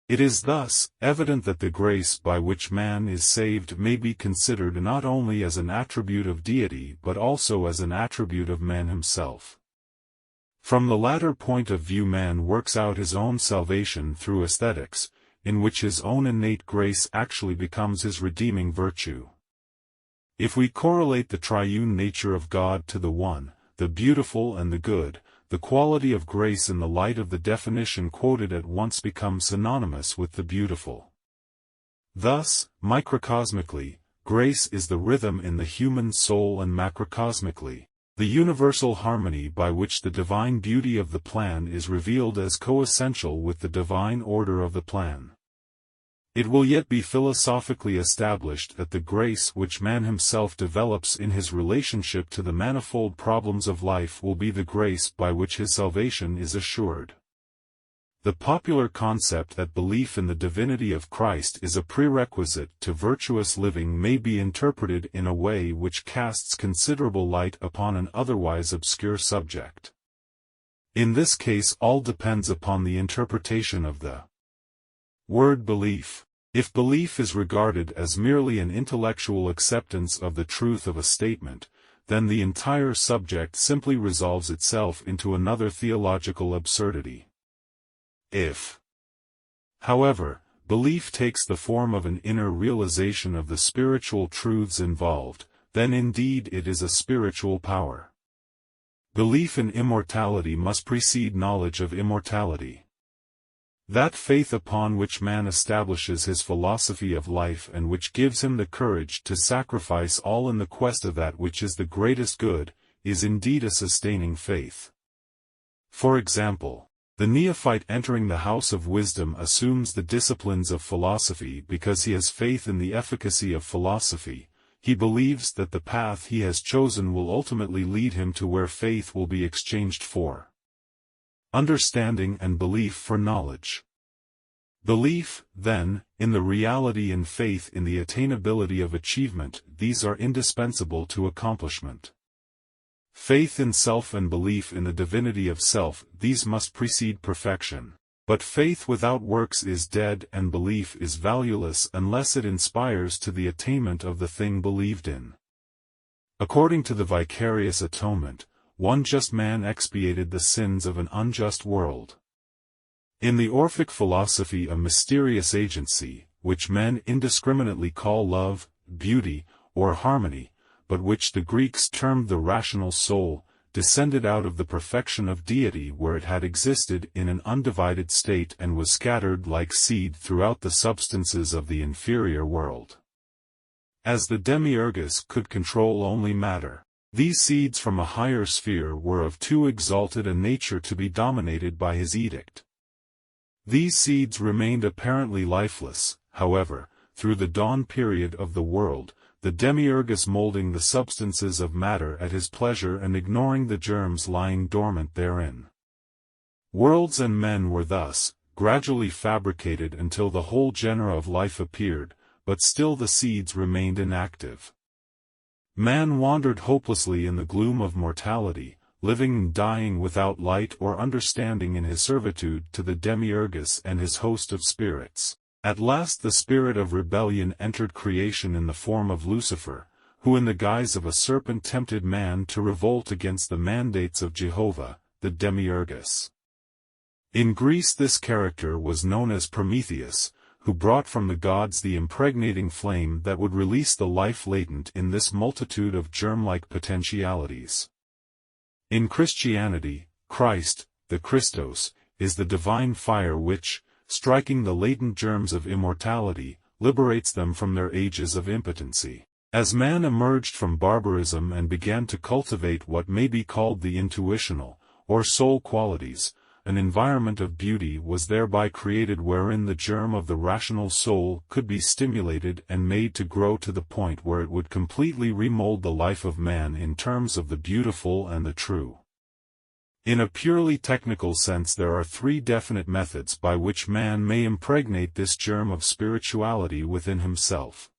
It is thus evident that the grace by which man is saved may be considered not only as an attribute of deity but also as an attribute of man himself. From the latter point of view man works out his own salvation through aesthetics, in which his own innate grace actually becomes his redeeming virtue. If we correlate the triune nature of God to the one, the beautiful and the good, the quality of grace in the light of the definition quoted at once becomes synonymous with the beautiful. Thus, microcosmically, grace is the rhythm in the human soul, and macrocosmically, the universal harmony by which the divine beauty of the plan is revealed as coessential with the divine order of the plan. It will yet be philosophically established that the grace which man himself develops in his relationship to the manifold problems of life will be the grace by which his salvation is assured. The popular concept that belief in the divinity of Christ is a prerequisite to virtuous living may be interpreted in a way which casts considerable light upon an otherwise obscure subject. In this case all depends upon the interpretation of the word belief. If belief is regarded as merely an intellectual acceptance of the truth of a statement, then the entire subject simply resolves itself into another theological absurdity. If, however, belief takes the form of an inner realization of the spiritual truths involved, then indeed it is a spiritual power. Belief in immortality must precede knowledge of immortality. That faith upon which man establishes his philosophy of life and which gives him the courage to sacrifice all in the quest of that which is the greatest good, is indeed a sustaining faith. For example, the neophyte entering the house of wisdom assumes the disciplines of philosophy because he has faith in the efficacy of philosophy. He believes that the path he has chosen will ultimately lead him to where faith will be exchanged for understanding and belief for knowledge. Belief, then, in the reality and faith in the attainability of achievement, these are indispensable to accomplishment. Faith in self and belief in the divinity of self, these must precede perfection. But faith without works is dead, and belief is valueless unless it inspires to the attainment of the thing believed in. According to the vicarious atonement, one just man expiated the sins of an unjust world. In the Orphic philosophy, a mysterious agency, which men indiscriminately call love, beauty, or harmony, but which the Greeks termed the rational soul, descended out of the perfection of deity where it had existed in an undivided state and was scattered like seed throughout the substances of the inferior world. As the demiurgus could control only matter, these seeds from a higher sphere were of too exalted a nature to be dominated by his edict. These seeds remained apparently lifeless, however, through the dawn period of the world, the demiurgus molding the substances of matter at his pleasure and ignoring the germs lying dormant therein. Worlds and men were thus gradually fabricated until the whole genera of life appeared, but still the seeds remained inactive. Man wandered hopelessly in the gloom of mortality, living and dying without light or understanding in his servitude to the demiurgus and his host of spirits. At last the spirit of rebellion entered creation in the form of Lucifer, who in the guise of a serpent tempted man to revolt against the mandates of Jehovah, the demiurgus. In Greece this character was known as Prometheus, who brought from the gods the impregnating flame that would release the life latent in this multitude of germ-like potentialities. In Christianity, Christ, the Christos, is the divine fire which, striking the latent germs of immortality, liberates them from their ages of impotency. As man emerged from barbarism and began to cultivate what may be called the intuitional, or soul qualities, an environment of beauty was thereby created wherein the germ of the rational soul could be stimulated and made to grow to the point where it would completely remold the life of man in terms of the beautiful and the true. In a purely technical sense, there are three definite methods by which man may impregnate this germ of spirituality within himself.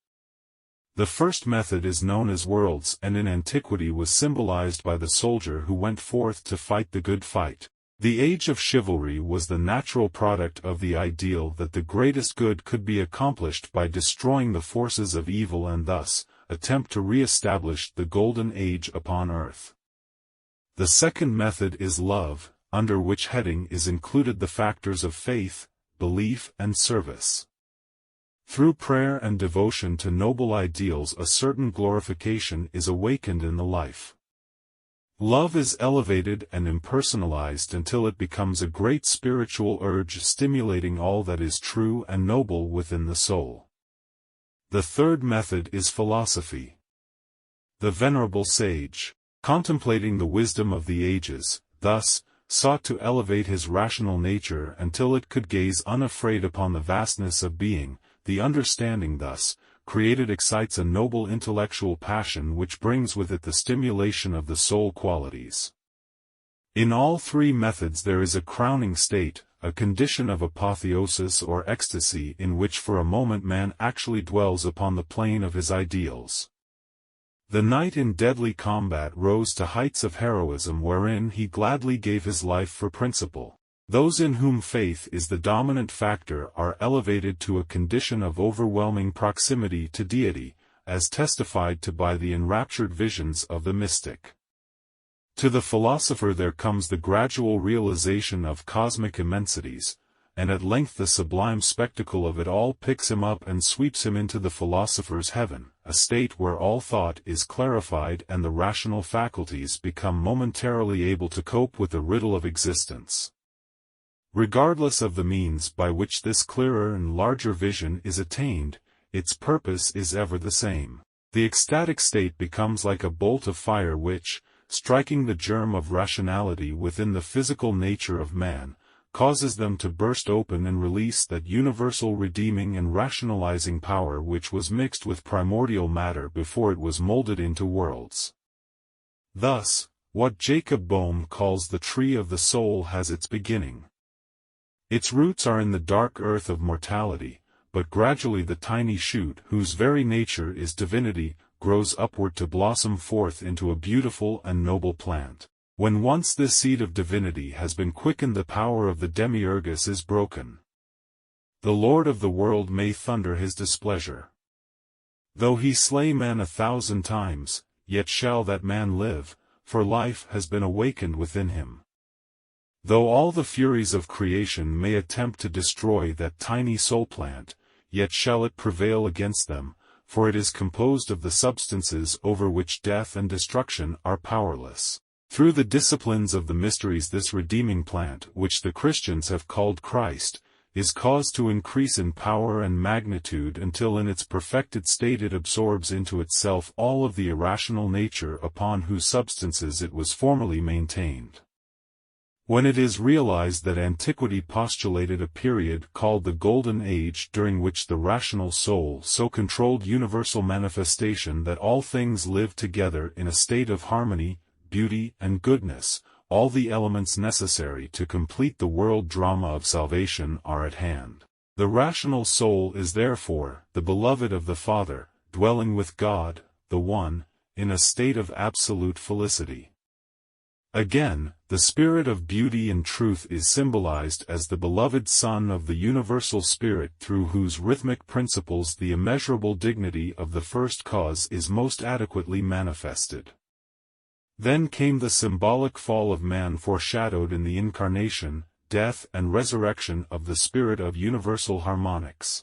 The first method is known as worlds and in antiquity was symbolized by the soldier who went forth to fight the good fight. The age of chivalry was the natural product of the ideal that the greatest good could be accomplished by destroying the forces of evil and thus attempt to re-establish the golden age upon earth. The second method is love, under which heading is included the factors of faith, belief and service. Through prayer and devotion to noble ideals a certain glorification is awakened in the life. Love is elevated and impersonalized until it becomes a great spiritual urge stimulating all that is true and noble within the soul. The third method is philosophy. The venerable sage, contemplating the wisdom of the ages, thus, sought to elevate his rational nature until it could gaze unafraid upon the vastness of being. The understanding thus created excites a noble intellectual passion which brings with it the stimulation of the soul qualities. In all three methods there is a crowning state, a condition of apotheosis or ecstasy in which for a moment man actually dwells upon the plane of his ideals. The knight in deadly combat rose to heights of heroism wherein he gladly gave his life for principle. Those in whom faith is the dominant factor are elevated to a condition of overwhelming proximity to deity, as testified to by the enraptured visions of the mystic. To the philosopher there comes the gradual realization of cosmic immensities, and at length the sublime spectacle of it all picks him up and sweeps him into the philosopher's heaven, a state where all thought is clarified and the rational faculties become momentarily able to cope with the riddle of existence. Regardless of the means by which this clearer and larger vision is attained, its purpose is ever the same. The ecstatic state becomes like a bolt of fire which, striking the germ of rationality within the physical nature of man, causes them to burst open and release that universal redeeming and rationalizing power which was mixed with primordial matter before it was molded into worlds. Thus, what Jacob Boehme calls the tree of the soul has its beginning. Its roots are in the dark earth of mortality, but gradually the tiny shoot, whose very nature is divinity, grows upward to blossom forth into a beautiful and noble plant. When once this seed of divinity has been quickened, the power of the demiurgus is broken. The Lord of the world may thunder his displeasure. Though he slay man 1,000 times, yet shall that man live, for life has been awakened within him. Though all the furies of creation may attempt to destroy that tiny soul plant, yet shall it prevail against them, for it is composed of the substances over which death and destruction are powerless. Through the disciplines of the mysteries this redeeming plant, which the Christians have called Christ, is caused to increase in power and magnitude until in its perfected state it absorbs into itself all of the irrational nature upon whose substances it was formerly maintained. When it is realized that antiquity postulated a period called the Golden Age during which the rational soul so controlled universal manifestation that all things lived together in a state of harmony, beauty and goodness, all the elements necessary to complete the world drama of salvation are at hand. The rational soul is therefore the beloved of the Father, dwelling with God, the One, in a state of absolute felicity. Again, the spirit of beauty and truth is symbolized as the beloved Son of the universal Spirit through whose rhythmic principles the immeasurable dignity of the first cause is most adequately manifested. Then came the symbolic fall of man foreshadowed in the incarnation, death and resurrection of the spirit of universal harmonics.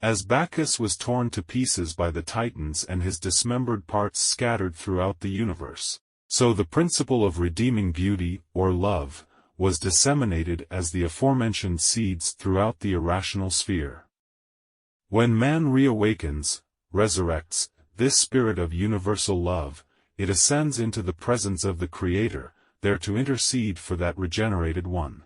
As Bacchus was torn to pieces by the Titans and his dismembered parts scattered throughout the universe, so the principle of redeeming beauty, or love, was disseminated as the aforementioned seeds throughout the irrational sphere. When man reawakens, resurrects, this spirit of universal love, it ascends into the presence of the Creator, there to intercede for that regenerated one.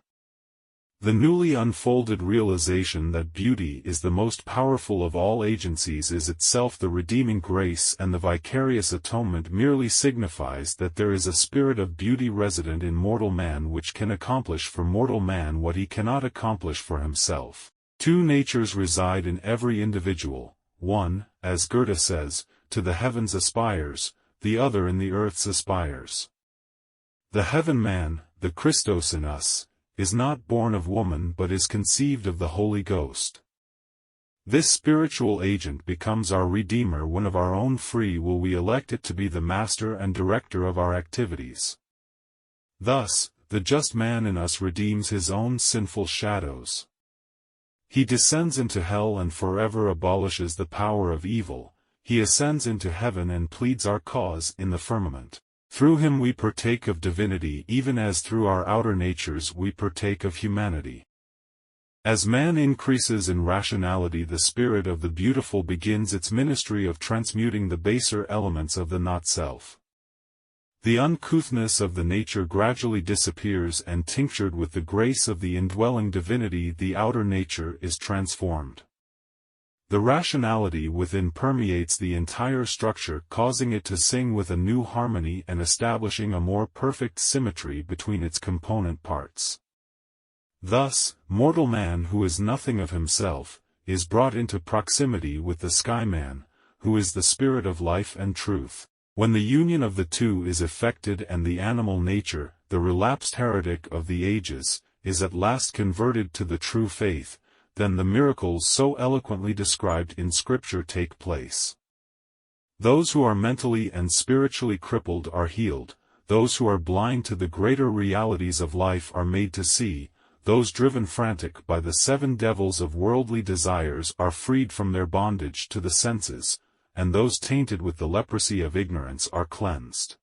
The newly unfolded realization that beauty is the most powerful of all agencies is itself the redeeming grace, and the vicarious atonement merely signifies that there is a spirit of beauty resident in mortal man which can accomplish for mortal man what he cannot accomplish for himself. Two natures reside in every individual, one, as Goethe says, to the heavens aspires, the other in the earth's aspires. The heaven man, the Christos in us, is not born of woman but is conceived of the Holy Ghost. This spiritual agent becomes our Redeemer when of our own free will we elect it to be the master and director of our activities. Thus, the just man in us redeems his own sinful shadows. He descends into hell and forever abolishes the power of evil. He ascends into heaven and pleads our cause in the firmament. Through him we partake of divinity even as through our outer natures we partake of humanity. As man increases in rationality, the spirit of the beautiful begins its ministry of transmuting the baser elements of the not-self. The uncouthness of the nature gradually disappears and tinctured with the grace of the indwelling divinity the outer nature is transformed. The rationality within permeates the entire structure, causing it to sing with a new harmony and establishing a more perfect symmetry between its component parts. Thus, mortal man who is nothing of himself, is brought into proximity with the sky man, who is the spirit of life and truth. When the union of the two is effected and the animal nature, the relapsed heretic of the ages, is at last converted to the true faith, then the miracles so eloquently described in Scripture take place. Those who are mentally and spiritually crippled are healed, those who are blind to the greater realities of life are made to see, those driven frantic by the 7 devils of worldly desires are freed from their bondage to the senses, and those tainted with the leprosy of ignorance are cleansed.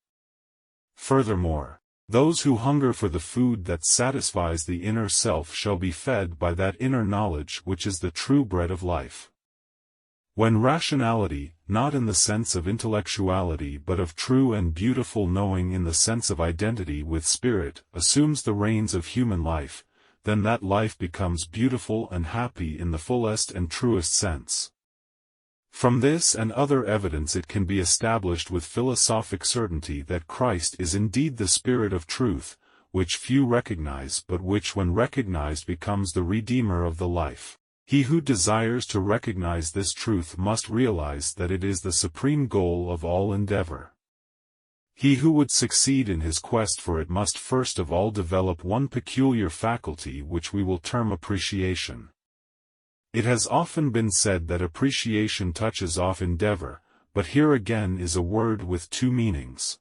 Furthermore, those who hunger for the food that satisfies the inner self shall be fed by that inner knowledge which is the true bread of life. When rationality, not in the sense of intellectuality but of true and beautiful knowing in the sense of identity with spirit, assumes the reins of human life, then that life becomes beautiful and happy in the fullest and truest sense. From this and other evidence it can be established with philosophic certainty that Christ is indeed the Spirit of truth, which few recognize but which when recognized becomes the Redeemer of the life. He who desires to recognize this truth must realize that it is the supreme goal of all endeavor. He who would succeed in his quest for it must first of all develop one peculiar faculty which we will term appreciation. It has often been said that appreciation touches off endeavor, but here again is a word with 2 meanings.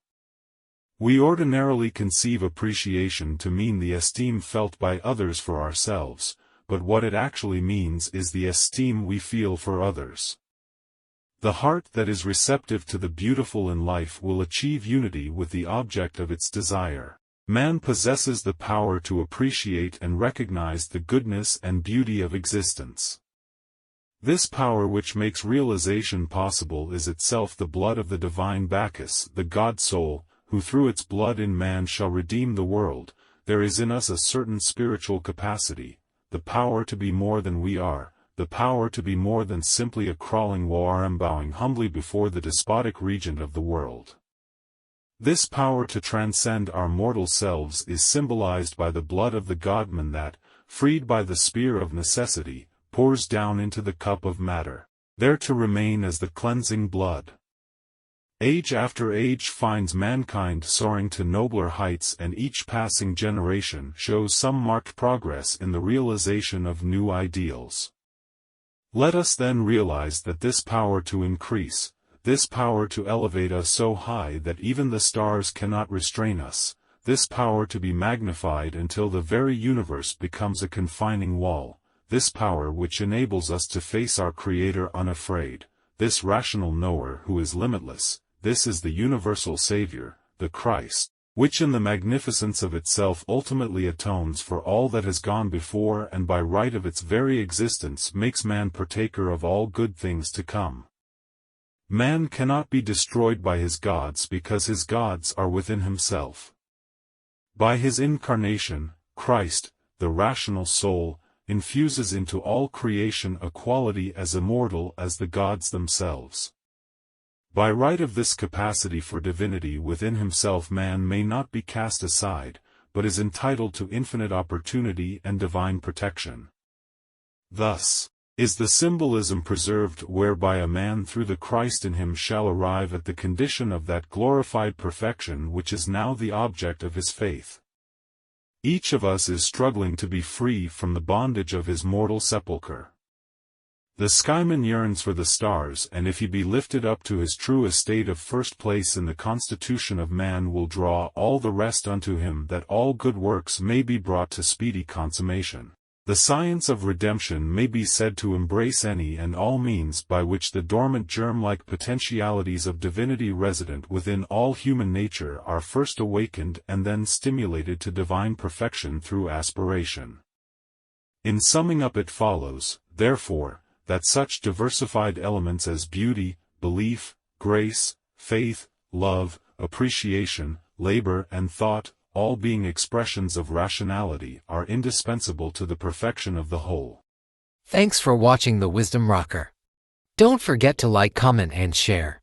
We ordinarily conceive appreciation to mean the esteem felt by others for ourselves, but what it actually means is the esteem we feel for others. The heart that is receptive to the beautiful in life will achieve unity with the object of its desire. Man possesses the power to appreciate and recognize the goodness and beauty of existence. This power which makes realization possible is itself the blood of the divine Bacchus, the God-soul, who through its blood in man shall redeem the world. There is in us a certain spiritual capacity, the power to be more than we are, the power to be more than simply a crawling warm bowing humbly before the despotic regent of the world. This power to transcend our mortal selves is symbolized by the blood of the God-man that, freed by the spear of necessity, pours down into the cup of matter, there to remain as the cleansing blood. Age after age finds mankind soaring to nobler heights, and each passing generation shows some marked progress in the realization of new ideals. Let us then realize that this power to increase, this power to elevate us so high that even the stars cannot restrain us, this power to be magnified until the very universe becomes a confining wall, this power which enables us to face our Creator unafraid, this rational knower who is limitless, this is the universal Savior, the Christ, which in the magnificence of itself ultimately atones for all that has gone before and by right of its very existence makes man partaker of all good things to come. Man cannot be destroyed by his gods because his gods are within himself. By his incarnation, Christ, the rational soul, infuses into all creation a quality as immortal as the gods themselves. By right of this capacity for divinity within himself, man may not be cast aside, but is entitled to infinite opportunity and divine protection. Thus is the symbolism preserved whereby a man through the Christ in him shall arrive at the condition of that glorified perfection which is now the object of his faith. Each of us is struggling to be free from the bondage of his mortal sepulchre. The skyman yearns for the stars, and if he be lifted up to his true estate of first place in the constitution of man, will draw all the rest unto him, that all good works may be brought to speedy consummation. The science of redemption may be said to embrace any and all means by which the dormant germ-like potentialities of divinity resident within all human nature are first awakened and then stimulated to divine perfection through aspiration. In summing up, it follows, therefore, that such diversified elements as beauty, belief, grace, faith, love, appreciation, labor and thought, all being expressions of rationality, are indispensable to the perfection of the whole. Thanks for watching the Wisdom Rocker. Don't forget to like, comment, and share.